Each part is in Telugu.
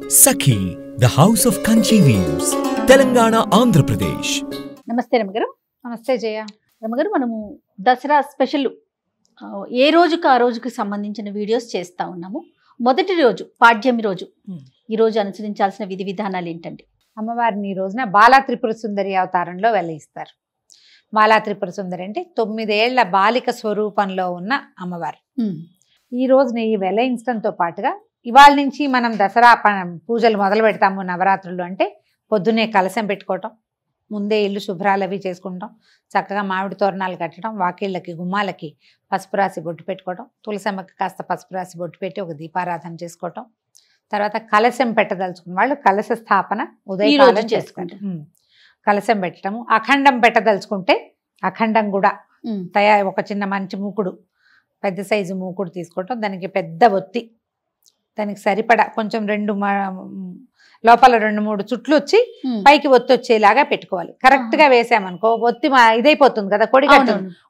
Sakhi, the house of Kanchi weaves, Telangana, Andhra Pradesh. నమస్తే రమగారు. నమస్తే జయ. రమగారు, మనము దసరా స్పెషల్ ఏ రోజుకి ఆ రోజుకి సంబంధించిన వీడియోస్ చేస్తూ ఉన్నాము. మొదటి రోజు పాడ్యమి రోజు, ఈ రోజు అనుసరించాల్సిన విధి విధానాలు ఏంటండి? అమ్మవారిని ఈ రోజున బాలా త్రిపుర సుందరి అవతారంలో వెలయిస్తారు. బాలా త్రిపుర సుందరి అంటే 9 ఏళ్ల బాలిక స్వరూపంలో ఉన్న అమ్మవారు. ఈ రోజున ఈ వెలయించడంతో పాటుగా ఇవాళ నుంచి మనం దసరా పూజలు మొదలు పెడతాము. నవరాత్రులు అంటే పొద్దున్నే కలశం పెట్టుకోవటం, ముందే ఇల్లు శుభ్రాలు అవి చేసుకుంటాం, చక్కగా మామిడి తోరణాలు కట్టడం, వాకిళ్ళకి గుమ్మాలకి పసుపు రాసి బొట్టు పెట్టుకోవడం, తులసమ్మకి కాస్త పసుపు రాసి బొట్టు పెట్టి ఒక దీపారాధన చేసుకోవటం, తర్వాత కలశం పెట్టదలుచుకున్న వాళ్ళు కలశ స్థాపన ఉదయం చేసుకుంటాం. కలశం పెట్టడము, అఖండం పెట్టదలుచుకుంటే అఖండం కూడా ఒక చిన్న మంచి మూకుడు, పెద్ద సైజు మూకుడు తీసుకోవటం, దానికి పెద్ద ఒత్తి, దానికి సరిపడా కొంచెం లోపల 2-3 చుట్లు వచ్చి పైకి ఒత్తి వచ్చేలాగా పెట్టుకోవాలి. కరెక్ట్ గా వేసామనుకో ఒత్తి ఇదైపోతుంది కదా,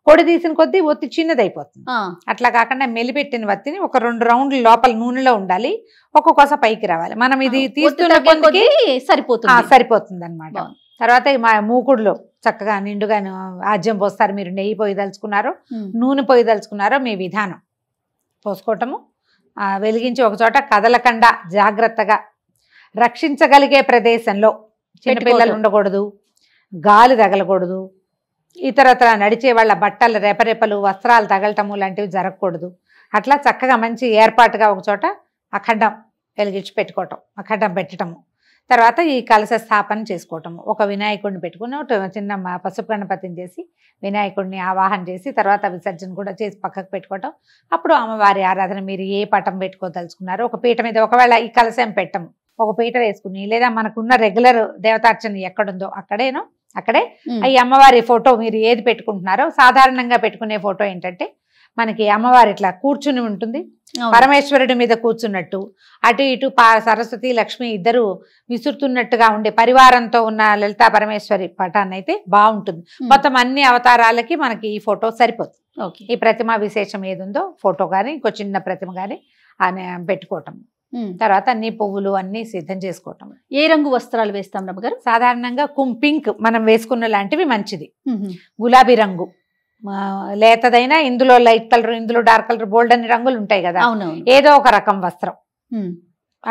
కొడి తీసిన కొద్దీ ఒత్తి చిన్నదైపోతుంది. అట్లా కాకుండా మెలిపెట్టిన ఒత్తిని ఒక 2 రౌండ్లు లోపల నూనెలో ఉండాలి, ఒక్కొక్కస పైకి రావాలి. మనం ఇది తీస్తున్న కొద్దికి సరిపోతుంది అనమాట. తర్వాత మా మూకుడులో చక్కగా నిండుగా ఆజ్యం పోస్తారు. మీరు నెయ్యి పోయదలుచుకున్నారో నూనె పోయదలుచుకున్నారో మీ విధానం పోసుకోవటము. వెలిగించి ఒక చోట కదలకుండా జాగ్రత్తగా రక్షించగలిగే ప్రదేశంలో, చిన్నపిల్లలు ఉండకూడదు, గాలి తగలకూడదు, ఇతరత్ర నడిచే వాళ్ళ బట్టలు రెపరెపలు వస్త్రాలు తగలటము లాంటివి జరగకూడదు. అట్లా చక్కగా మంచి ఏర్పాటుగా ఒక చోట అఖండం వెలిగించి పెట్టుకోవటం, అఖండం పెట్టడము. తర్వాత ఈ కలశ స్థాపన చేసుకోవటము. ఒక వినాయకుడిని పెట్టుకుని చిన్న పసుపు గణపతిని చేసి వినాయకుడిని ఆవాహన చేసి తర్వాత విసర్జన కూడా చేసి పక్కకు పెట్టుకోవటం. అప్పుడు అమ్మవారి ఆరాధన. మీరు ఏ పటం పెట్టుకోదలుచుకున్నారో ఒక పీట మీద, ఒకవేళ ఈ కలశం పెట్టము ఒక పీట వేసుకుని, లేదా మనకున్న రెగ్యులర్ దేవతార్చన ఎక్కడుందో అక్కడే ఈ అమ్మవారి ఫోటో మీరు ఏది పెట్టుకుంటున్నారో, సాధారణంగా పెట్టుకునే ఫోటో ఏంటంటే మనకి అమ్మవారి ఇట్లా కూర్చుని ఉంటుంది, పరమేశ్వరుడి మీద కూర్చున్నట్టు, అటు ఇటు సరస్వతి లక్ష్మి ఇద్దరు విసురుతున్నట్టుగా ఉండే పరివారంతో ఉన్న లలితా పరమేశ్వరి పటాన్ని అయితే బాగుంటుంది. మొత్తం అన్ని అవతారాలకి మనకి ఈ ఫోటో సరిపోతుంది. ఈ ప్రతిమ విశేషం ఏదుందో ఫోటో కానీ ఇంకో చిన్న ప్రతిమ కానీ పెట్టుకోవటం. తర్వాత అన్ని పువ్వులు అన్ని సిద్ధం చేసుకోవటం. ఏ రంగు వస్త్రాలు వేస్తాం రమ్మగారు? సాధారణంగా పింక్ మనం వేసుకున్న లాంటివి మంచిది. గులాబీ రంగు లేతదైనా, ఇందులో లైట్ కలర్, ఇందులో డార్క్ కలర్, బోల్డ్ అన్ని రంగులు ఉంటాయి కదా, ఏదో ఒక రకం వస్త్రం.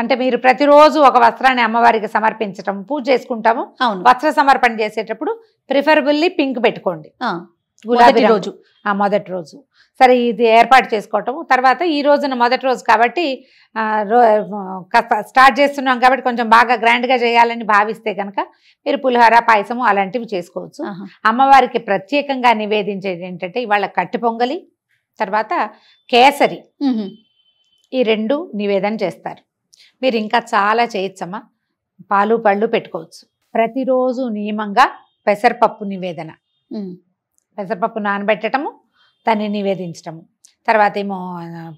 అంటే మీరు ప్రతిరోజు ఒక వస్త్రాన్ని అమ్మవారికి సమర్పించటం, పూజ చేసుకుంటాము. వస్త్ర సమర్పణ చేసేటప్పుడు ప్రిఫరబుల్లీ పింక్ పెట్టుకోండి గులాబీ రోజు, మొదటి రోజు. సరే, ఇది ఏర్పాటు చేసుకోవటము. తర్వాత ఈ రోజున మొదటి రోజు కాబట్టి స్టార్ట్ చేస్తున్నాం కాబట్టి కొంచెం బాగా గ్రాండ్గా చేయాలని భావిస్తే కనుక మీరు పులిహోర, పాయసము అలాంటివి చేసుకోవచ్చు. అమ్మవారికి ప్రత్యేకంగా నివేదించేది ఏంటంటే ఇవాళ కట్టి పొంగలి, తర్వాత కేసరి, ఈ 2 నివేదన చేస్తారు. మీరు ఇంకా చాలా చేయొచ్చమ్మా. పాలు పళ్ళు పెట్టుకోవచ్చు. ప్రతిరోజు నియమంగా పెసరపప్పు నివేదన, పెసరపప్పు నానబెట్టడము, దాన్ని నివేదించటము. తర్వాత ఏమో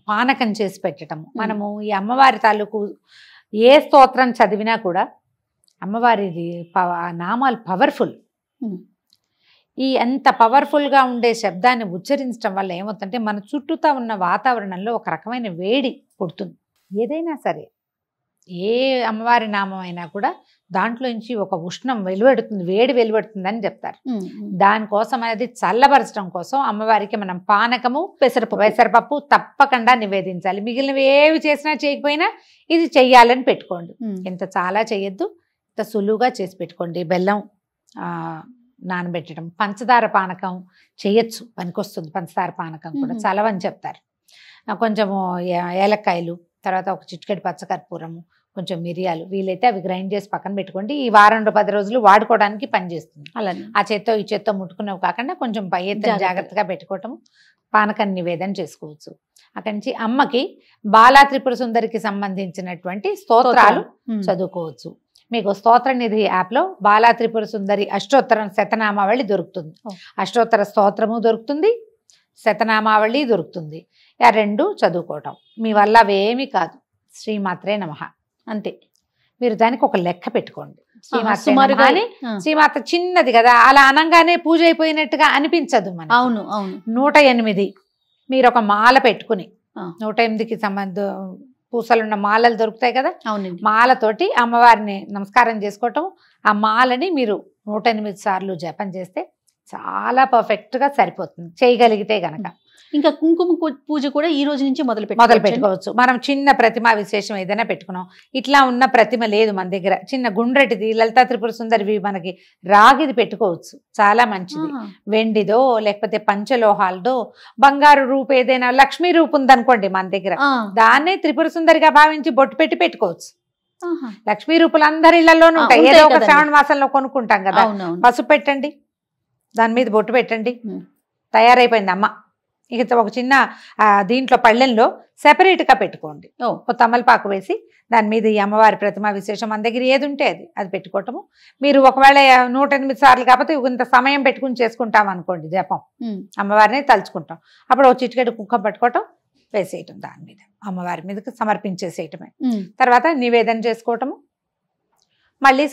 పానకం చేసి పెట్టడము. మనము ఈ అమ్మవారి తాలూకు ఏ స్తోత్రం చదివినా కూడా అమ్మవారిది నామాలు పవర్ఫుల్. ఈ అంత పవర్ఫుల్గా ఉండే శబ్దాన్ని ఉచ్చరించడం వల్ల ఏమవుతుందంటే మన చుట్టూతా ఉన్న వాతావరణంలో ఒక రకమైన వేడి పుడుతుంది. ఏదైనా సరే, ఏ అమ్మవారి నామం అయినా కూడా దాంట్లోంచి ఒక ఉష్ణం వెలువడుతుంది, వేడి వెలువడుతుందని చెప్తారు. దానికోసం అనేది చల్లబరచడం కోసం అమ్మవారికి మనం పానకము, పెసరపప్పు తప్పకుండా నివేదించాలి. మిగిలినవి ఏవి చేసినా చేయకపోయినా ఇది చెయ్యాలని పెట్టుకోండి. ఇంత చాలా చేయొద్దు, ఇంత సులువుగా చేసి పెట్టుకోండి. బెల్లం నానబెట్టడం, పంచదార పానకం చేయొచ్చు, పనికొస్తుంది. పంచదార పానకం కూడా చలవని చెప్తారు. కొంచెము ఏలక్కాయలు, తర్వాత ఒక చిటికెడు పచ్చకర్పూరము, కొంచెం మిరియాలు, వీలైతే అవి గ్రైండ్ చేసి పక్కన పెట్టుకోండి. ఈ 10 రోజులు వాడుకోవడానికి పనిచేస్తుంది. అలానే ఆ చేత్తో ఈ చేత్తో ముట్టుకునేవి కాకుండా కొంచెం పై ఎత్తున జాగ్రత్తగా పెట్టుకోవటం, పానకం నివేదన చేసుకోవచ్చు. అక్కడి నుంచి అమ్మకి బాలా త్రిపుర సుందరికి సంబంధించినటువంటి స్తోత్రాలు చదువుకోవచ్చు. మీకు స్తోత్ర నిధి యాప్లో బాలా త్రిపుర సుందరి అష్టోత్తరం శతనామావళి దొరుకుతుంది. అష్టోత్తర స్తోత్రము దొరుకుతుంది, శతనామావళి దొరుకుతుంది. ఆ 2 చదువుకోవటం మీ వల్ల అవేమీ కాదు. శ్రీమాత్రే నమః అంతే. మీరు దానికి ఒక లెక్క పెట్టుకోండి. శ్రీమాత చిన్నది కదా, అలా అనంగానే పూజ అయిపోయినట్టుగా అనిపించదు మనకి. 108 మీరు ఒక మాల పెట్టుకుని 108కి పూసలున్న మాలలు దొరుకుతాయి కదా, అవునండి. మాలతోటి అమ్మవారిని నమస్కారం చేసుకోవటం. ఆ మాలని మీరు 108 సార్లు జపం చేస్తే చాలా పర్ఫెక్ట్గా సరిపోతుంది, చేయగలిగితే గనక. ఇంకా కుంకుమ పూజ కూడా ఈ రోజు నుంచి మొదలు పెట్టుకోవచ్చు. మనం చిన్న ప్రతిమ విశేషం ఏదైనా పెట్టుకున్నాం, ఇట్లా ఉన్న ప్రతిమ లేదు మన దగ్గర, చిన్న గుండ్రటిది లలితా త్రిపుర సుందరివి మనకి రాగిది పెట్టుకోవచ్చు, చాలా మంచిది. వెండిదో లేకపోతే పంచలోహాలదో బంగారు రూపు ఏదైనా లక్ష్మీ రూపు ఉందనుకోండి మన దగ్గర, దాన్నే త్రిపుర సుందరిగా భావించి బొట్టు పెట్టి పెట్టుకోవచ్చు. లక్ష్మీ రూపులు అందరి ఇళ్లలోనూ ఉంటాయి, ఏదో ఒక శ్రావణ మాసంలో కొనుక్కుంటాం కదా. పసుపు పెట్టండి, దాని మీద బొట్టు పెట్టండి, తయారైపోయింది అమ్మ. ఇక ఒక చిన్న దీంట్లో పళ్ళెంలో సెపరేట్గా పెట్టుకోండి, తమలపాకు వేసి దాని మీద ఈ అమ్మవారి ప్రతిమ విశేషం మన దగ్గర ఏది ఉంటే అది పెట్టుకోవటము. మీరు ఒకవేళ 108 సార్లు కాకపోతే ఇంత సమయం పెట్టుకుని చేసుకుంటాం అనుకోండి జపం, అమ్మవారిని తలుచుకుంటాం, అప్పుడు ఒక చిటికెడు కుంకుమ పట్టుకోవటం, వేసేయటం దాని మీద, అమ్మవారి మీదకి సమర్పించేసేయటమే. తర్వాత నివేదన చేసుకోవటము. మళ్ళీ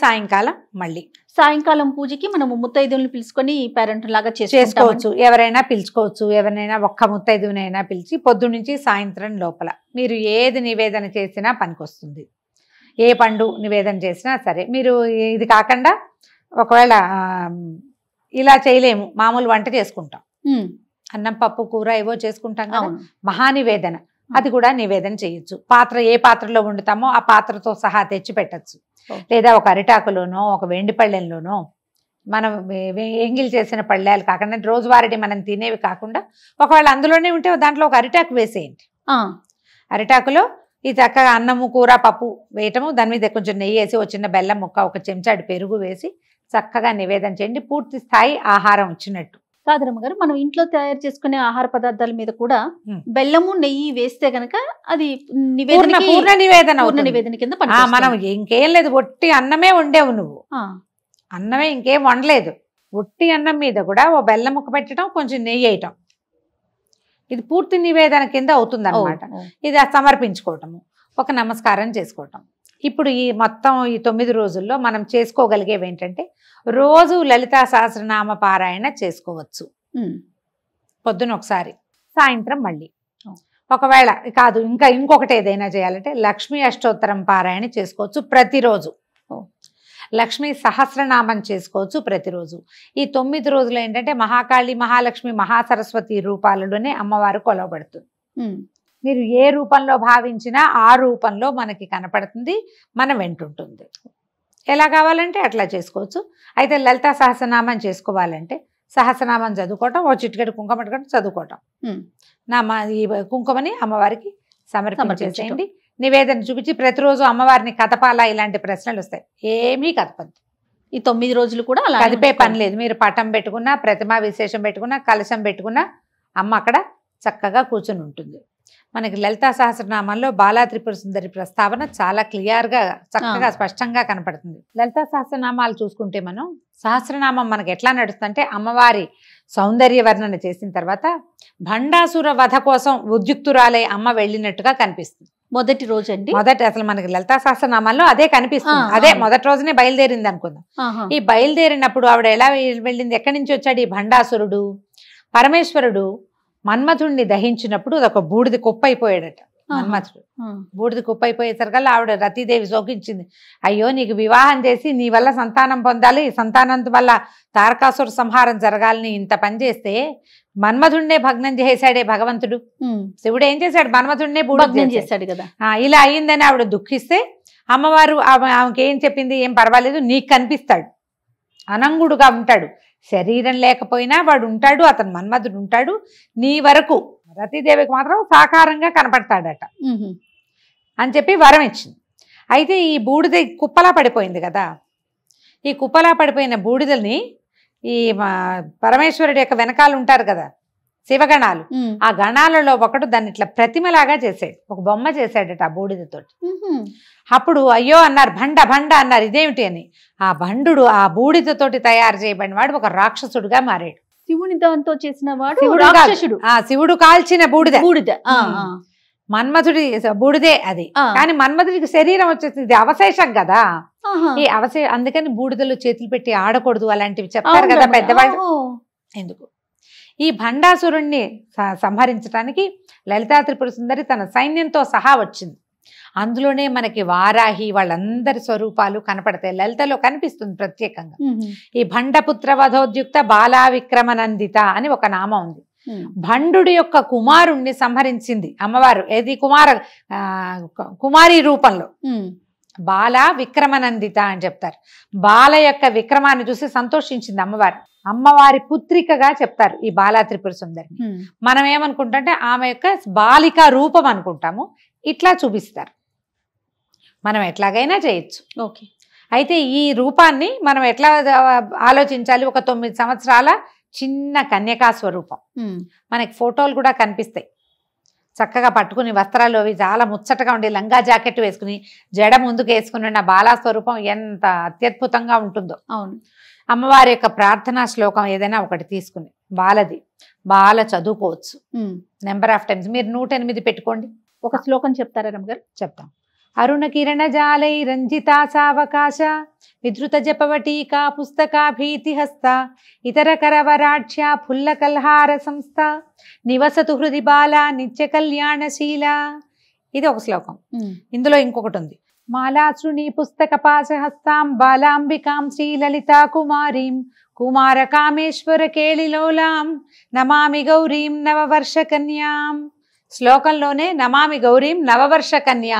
సాయంకాలం పూజకి మనము ముత్తైదువులను పిలుచుకొని పేరెంట్ లాగా చేసుకోవచ్చు. ఎవరైనా పిలుచుకోవచ్చు, ఎవరినైనా ఒక్క ముత్తైదువునైనా పిలిచి పొద్దు నుంచి సాయంత్రం లోపల మీరు ఏది నివేదన చేసినా పనికొస్తుంది. ఏ పండు నివేదన చేసినా సరే. మీరు ఇది కాకుండా ఒకవేళ ఇలా చేయలేము, మామూలు వంట చేసుకుంటాం, అన్నం పప్పు కూర ఏవో చేసుకుంటాం కదా, మహానివేదన, అది కూడా నివేదన చేయొచ్చు. ఏ పాత్రలో వండుతామో ఆ పాత్రతో సహా తెచ్చి పెట్టచ్చు. లేదా ఒక అరిటాకులోనో ఒక వెండి పళ్ళెంలోనో, మనం ఎంగిల్ చేసిన పళ్ళాలు కాకుండా రోజువారీ మనం తినేవి కాకుండా ఒకవేళ అందులోనే ఉంటే దాంట్లో ఒక అరిటాకు వేసేయండి. అరిటాకులో ఈ చక్కగా అన్నము కూర పప్పు వేయటము, దాని మీద కొంచెం నెయ్యి వేసి ఒక చిన్న బెల్లం ముక్క, ఒక చెంచాడు పెరుగు వేసి చక్కగా నివేదన చేయండి. పూర్తి స్థాయి ఆహారం వచ్చినట్టు. కాదరమ్మ గారు, మనం ఇంట్లో తయారు చేసుకునే ఆహార పదార్థాల మీద కూడా బెల్లము నెయ్యి వేస్తే గనక అది పూర్ణ నివేదన కింద మనం ఇంకేం లేదు, ఒట్టి అన్నమే వండేవు నువ్వు, అన్నమే ఇంకేం వండలేదు, ఒట్టి అన్నం మీద కూడా ఓ బెల్లం ముక్క పెట్టడం, కొంచెం నెయ్యి వేయటం, ఇది పూర్తి నివేదన కింద అవుతుంది అన్నమాట. ఇది సమర్పించుకోవటము, ఒక నమస్కారం చేసుకోవటం. ఇప్పుడు ఈ మొత్తం ఈ 9 రోజుల్లో మనం చేసుకోగలిగేవి ఏంటంటే, రోజు లలితా సహస్రనామ పారాయణ చేసుకోవచ్చు. పొద్దున ఒకసారి, సాయంత్రం మళ్ళీ. ఒకవేళ కాదు ఇంకా ఇంకొకటి ఏదైనా చేయాలంటే లక్ష్మీ అష్టోత్తరం పారాయణ చేసుకోవచ్చు ప్రతిరోజు. లక్ష్మీ సహస్రనామం చేసుకోవచ్చు ప్రతిరోజు. ఈ 9 రోజులు ఏంటంటే మహాకాళి, మహాలక్ష్మి, మహాసరస్వతి రూపాలలోనే అమ్మవారు కొలవబడుతుంది. మీరు ఏ రూపంలో భావించినా ఆ రూపంలో మనకి కనపడుతుంది, మనం వెంటుంటుంది. ఎలా కావాలంటే అట్లా చేసుకోవచ్చు. అయితే లలితా సహస్రనామం చేసుకోవాలంటే సహస్రనామం చదువుకోవటం, ఓ చిటికెడు కుంకుమ పట్టుకోవటం, చదువుకోవటం, ఈ కుంకుమని అమ్మవారికి సమర్పించేసేయండి. నివేదన చూపించి ప్రతిరోజు అమ్మవారిని కదపాలా, ఇలాంటి ప్రశ్నలు వస్తాయి, ఏమీ కదపద్దు. ఈ 9 రోజులు కూడా అలా కదిపే పని లేదు. మీరు పటం పెట్టుకున్నా, ప్రతిమా విశేషం పెట్టుకున్నా, కలశం పెట్టుకున్నా అమ్మ అక్కడ చక్కగా కూర్చుని ఉంటుంది. మనకి లలితా సహస్రనామంలో బాలా త్రిపుర సుందరి ప్రస్తావన చాలా క్లియర్గా చక్కగా స్పష్టంగా కనపడుతుంది. లలితా సహస్రనామాలు చూసుకుంటే మనం సహస్రనామం మనకి ఎట్లా నడుస్తుందంటే, అమ్మవారి సౌందర్య వర్ణన చేసిన తర్వాత భండాసుర వధ కోసం ఉద్యుక్తురాలే అమ్మ వెళ్ళినట్టుగా కనిపిస్తుంది. మొదటి రోజు అండి, అసలు మనకి లలితా సహస్రనామాల్లో అదే కనిపిస్తుంది. అదే మొదటి రోజునే బయలుదేరింది అనుకుందాం. ఈ బయలుదేరినప్పుడు ఆవిడ ఎలా వెళ్ళింది, ఎక్కడి నుంచి వచ్చాడు ఈ భండాసురుడు? పరమేశ్వరుడు మన్మథుడిని దహించినప్పుడు అదొక బూడిది కుప్ప అయిపోయాడట. మన్మథుడు బూడిది కుప్ప అయిపోయేసరికల్లా ఆవిడ రతీదేవి శోకించింది. అయ్యో, నీకు వివాహం చేసి నీ వల్ల సంతానం పొందాలి, సంతానం వల్ల తారకాసుర సంహారం జరగాలని ఇంత పని చేస్తే మన్మథుడినే భగ్నం చేశాడే భగవంతుడు. శివుడు ఏం చేశాడు, మన్మథుడినే భగ్నం చేశాడు కదా. ఇలా అయ్యిందని ఆవిడ దుఃఖిస్తే అమ్మవారు ఆమెకి ఏం చెప్పింది, ఏం పర్వాలేదు, నీకు కనిపిస్తాడు, అనంగుడుగా ఉంటాడు, శరీరం లేకపోయినా వాడు ఉంటాడు, అతను మన్మథుడు ఉంటాడు, నీ వరకు రతీదేవికి మాత్రం సాకారంగా కనపడతాడట అని చెప్పి వరం ఇచ్చింది. అయితే ఈ బూడిద కుప్పలా పడిపోయింది కదా, ఈ కుప్పలా పడిపోయిన బూడిదని ఈ పరమేశ్వరుడి యొక్క వెనకాల ఉంటారు కదా శివగణాలు, ఆ గణాలలో ఒకడు దాన్ని ఇట్లా ప్రతిమలాగా చేసాడు, ఒక బొమ్మ చేశాడట ఆ బూడిదతోటి. అప్పుడు అయ్యో అన్నారు, భండ భండ అన్నారు, ఇదేమిటి అని. ఆ భండు ఆ బూడిదతోటి తయారు చేయబడిన వాడు ఒక రాక్షసుడుగా మారాడు. శివుని దాంతో చేసిన వాడు శివుడు కాల్చిన బూడిద మన్మథుడి బూడిదే అది. కానీ మన్మథుడికి శరీరం వచ్చేసింది, అవశేషం కదా. ఈ అందుకని బూడిదలో చేతులు పెట్టి ఆడకూడదు అలాంటివి చెప్తారు కదా పెద్దవాళ్ళు. ఎందుకు? ఈ భండాసురుణ్ణి సంహరించడానికి లలితా త్రిపుర సుందరి తన సైన్యంతో సహా వచ్చింది. అందులోనే మనకి వారాహి వాళ్ళందరి స్వరూపాలు కనపడతాయి. లలితలో కనిపిస్తుంది ప్రత్యేకంగా. ఈ భండపుత్ర వధోద్యుక్త బాలా విక్రమనందిత అని ఒక నామం ఉంది. భండు యొక్క కుమారుణ్ణి సంహరించింది అమ్మవారు. ఏది కుమారి రూపంలో. బాల విక్రమనందిత అని చెప్తారు. బాల యొక్క విక్రమాన్ని చూసి సంతోషించింది అమ్మవారు. అమ్మవారి పుత్రికగా చెప్తారు ఈ బాలా త్రిపుర సుందరిని. మనం ఏమనుకుంటే ఆమె యొక్క బాలికా రూపం అనుకుంటాము. ఇట్లా చూపిస్తారు. మనం ఎట్లాగైనా చేయొచ్చు. ఓకే. అయితే ఈ రూపాన్ని మనం ఎట్లా ఆలోచించాలి? ఒక 9 సంవత్సరాల చిన్న కన్యకా స్వరూపం. మనకి ఫోటోలు కూడా కనిపిస్తాయి. చక్కగా పట్టుకుని వస్త్రాలు అవి చాలా ముచ్చటగా ఉండి లంగా జాకెట్ వేసుకుని జడ ముందుకు వేసుకుని ఉన్న బాలా స్వరూపం ఎంత అత్యద్భుతంగా ఉంటుందో. అవును. అమ్మవారి యొక్క ప్రార్థనా శ్లోకం ఏదైనా ఒకటి తీసుకుని బాల చదువుకోవచ్చు. నెంబర్ ఆఫ్ టైమ్స్ మీరు 108 పెట్టుకోండి. ఒక శ్లోకం చెప్తారా రమ్మగారు? చెప్తాం. అరుణ కిరణ జాలై రంజితా సావకాశ విధృత జపవటీకా పుస్తకా భీతిహస్త ఇతర కరవరాఢ్య ఫుల్ల కల్హార సంస్థ నివసతు హృది బాల నిత్య కళ్యాణశీల. ఇది ఒక శ్లోకం. ఇందులో ఇంకొకటి ఉంది. మాలాశ్రుని పుస్తక పాశహస్తాం బాలాంబికాం శ్రీలలితా కుమారీం కుమార కామేశ్వర కేళిలోలాం నమామి గౌరీం నవవర్ష కన్యాం. శ్లోకంలోనే నమామి గౌరీం నవవర్ష కన్యా,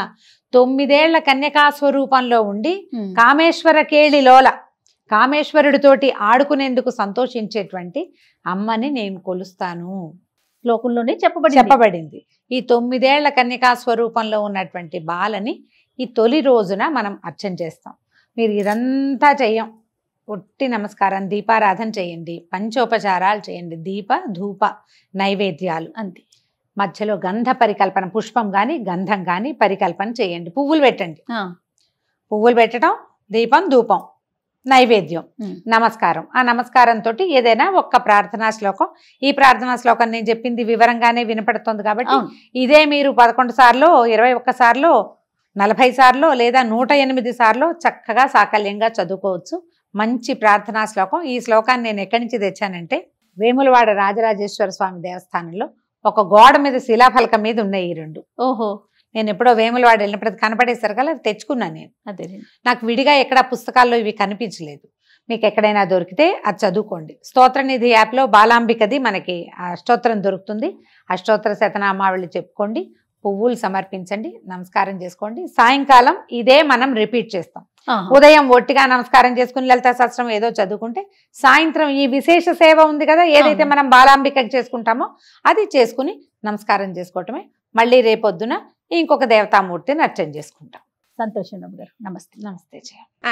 9 ఏళ్ల కన్యకా స్వరూపంలో ఉండి కామేశ్వర కేళిలోల, కామేశ్వరుడితోటి ఆడుకునేందుకు సంతోషించేటువంటి అమ్మని నేను కొలుస్తాను. శ్లోకంలోనే చెప్పబడింది. ఈ 9 ఏళ్ల కన్యకా స్వరూపంలో ఉన్నటువంటి బాలని ఈ తొలి రోజున మనం అర్చన చేస్తాం. మీరు ఇదంతా చెయ్యం. ఒట్టి నమస్కారం, దీపారాధన చేయండి, పంచోపచారాలు చేయండి, దీప ధూప నైవేద్యాలు అంతే. మధ్యలో గంధ పరికల్పన, పుష్పం కానీ గంధం కానీ పరికల్పన చేయండి. పువ్వులు పెట్టండి. పువ్వులు పెట్టడం, దీపం ధూపం నైవేద్యం, నమస్కారం. ఆ నమస్కారంతో ఏదైనా ఒక్క ప్రార్థనా శ్లోకం. ఈ ప్రార్థనా శ్లోకం నేను చెప్పింది వివరంగానే వినపడుతుంది కాబట్టి ఇదే మీరు 11 సార్లు, 21 సార్లు, 40 సార్లు లేదా 108 సార్లు చక్కగా సాకల్యంగా చదువుకోవచ్చు. మంచి ప్రార్థనా శ్లోకం. ఈ శ్లోకాన్ని నేను ఎక్కడి నుంచి తెచ్చానంటే వేములవాడ రాజరాజేశ్వర స్వామి దేవస్థానంలో ఒక గోడ మీద శిలాఫలకం మీద ఉన్నాయి ఈ 2. ఓహో. నేను ఎప్పుడో వేములవాడ వెళ్ళినప్పుడు అది కనపడేసరి కదా అది తెచ్చుకున్నాను నేను. అదే నాకు విడిగా ఎక్కడ పుస్తకాల్లో ఇవి కనిపించలేదు. మీకు ఎక్కడైనా దొరికితే అది చదువుకోండి. స్తోత్రనిధి యాప్లో బాలాంబికది మనకి అష్టోత్తరం దొరుకుతుంది. అష్టోత్తర శతనామావళి చెప్పుకోండి, పువ్వులు సమర్పించండి, నమస్కారం చేసుకోండి. సాయంకాలం ఇదే మనం రిపీట్ చేస్తాం. ఉదయం ఒట్టిగా నమస్కారం చేసుకుని లలితా సహస్రం ఏదో చదువుకుంటే సాయంత్రం ఈ విశేష సేవ ఉంది కదా, ఏదైతే మనం బాలాంబికకి చేసుకుంటామో అది చేసుకుని నమస్కారం చేసుకోవటమే. మళ్ళీ రేపొద్దున ఇంకొక దేవతామూర్తిని అర్చన చేసుకుంటాం. సంతోషం గారు. నమస్తే. నమస్తే.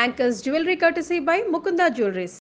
Anchors Jewelry courtesy by Mukunda Jewelries.